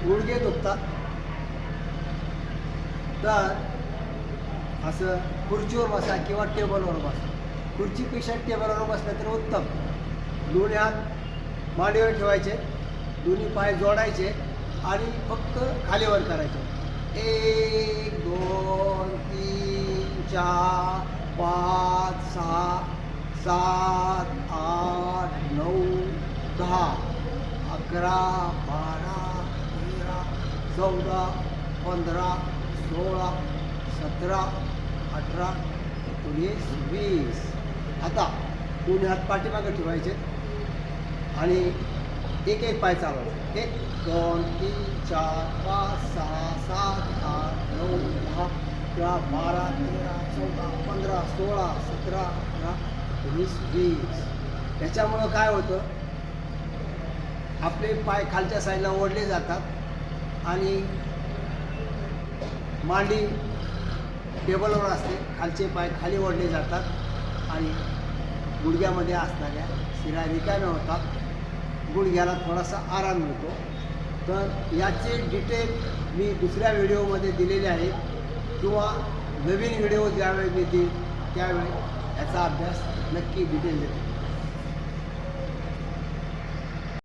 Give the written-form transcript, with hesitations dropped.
गुडघे दुखतात तर असं खुर्चीवर बसा किंवा टेबलवर बसा. खुर्चीपेक्षा टेबलवर बसलं तर उत्तम. दोन्ही हात मांडीवर ठेवायचे, दोन्ही पाय जोडायचे आणि फक्त खालीवर करायचे. 1 2 3 4 5 6 7 8 9 10 11 12 13 14 15 16 17 18 19 20. आता दोन्ही हात पाठीमागे ठेवायचे आणि एक एक पाय चालवायचे. 1 2 3 4 5 6 7 8 9 10 11 12 13 14 15 16 17 18 19 20. त्याच्यामुळं काय होतं, आपले पाय खालच्या साईडला ओढले जातात आणि मांडी टेबलवर असते, खालचे पाय खाली ओढले जातात आणि गुडघ्यामध्ये असणाऱ्या शिरा रिकाम्या होतात, गुडघ्याला थोडासा आराम मिळतो. तर याचे डिटेल मी दुसऱ्या व्हिडिओमध्ये दिलेले आहेत किंवा नवीन व्हिडिओ ज्यावेळी मी देईल त्यावेळी याचा अभ्यास नक्की डिटेल देतो.